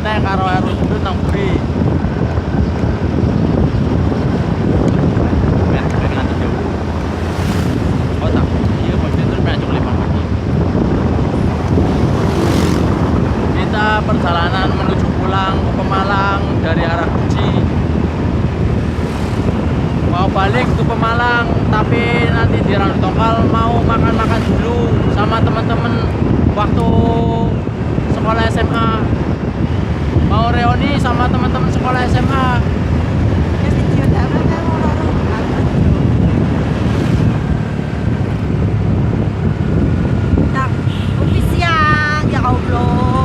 Panteng karo Erul Sudut nang buri. Ben nganti jauh. Oh tak, iya pasti terus maju lempang lagi. Kita perjalanan menuju pulang ke Pemalang dari arah Guci. Mau balik ke Pemalang, tapi nanti di Randu Tongkal mau makan-makan dulu sama teman-teman waktu sekolah SMA. Mau reuni sama teman-teman sekolah SMA. Kopi siang, ya Allah.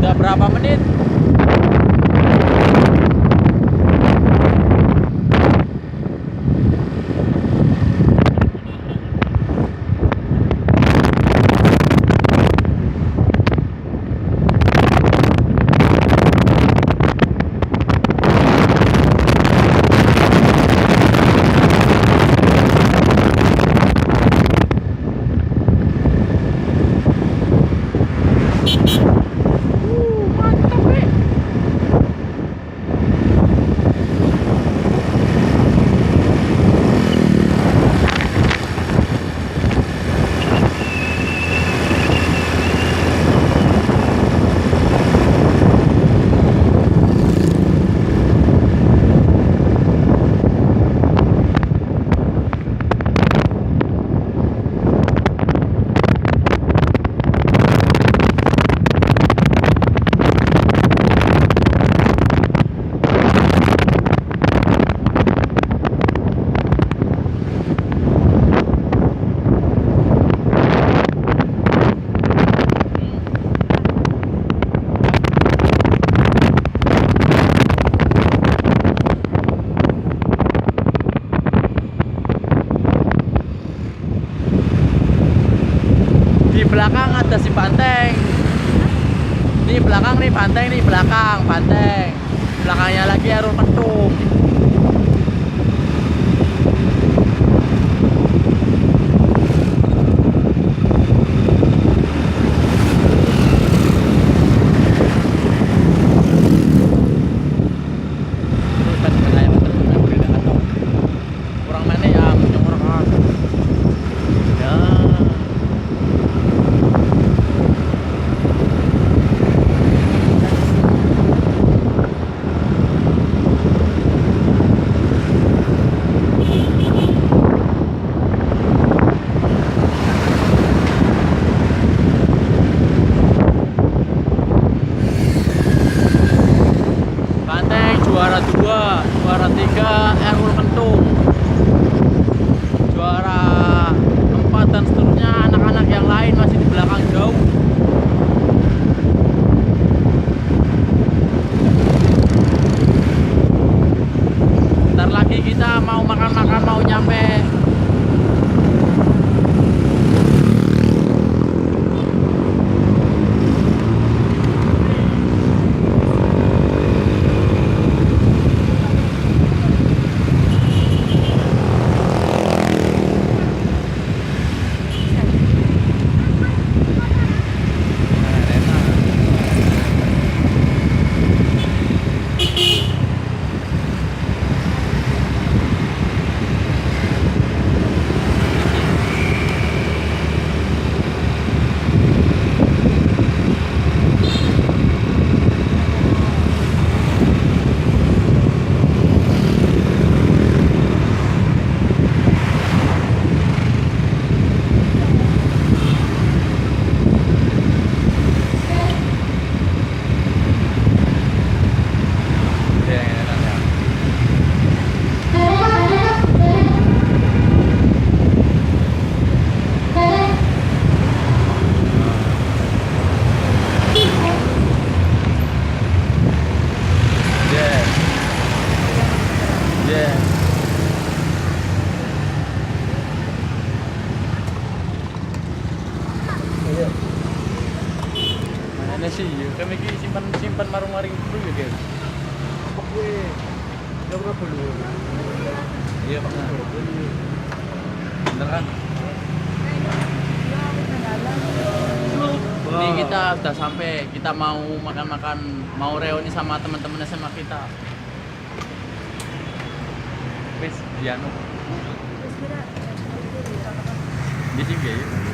Udah berapa menit? Di belakang ada si Panteng. Nih belakang nih Panteng nih belakang Panteng. Belakangnya lagi Erul Kentung. Kurang mana ya, menyemur kan. Ya. Panteng juara 2, juara 3 Erul Kentung. Juara 4 dan seterusnya anak-anak yang lain masih di belakang jauh. Ntar lagi kita mau makan-makan, mau nyampe. simpan marung-maring dulu ya guys. Oke. Jam berapa dulu? Iya Pak. Bener kan? Ini kita sudah sampai, kita mau makan-makan, mau reuni sama teman-teman SMA kita. Wes, Diano. Di sini ya.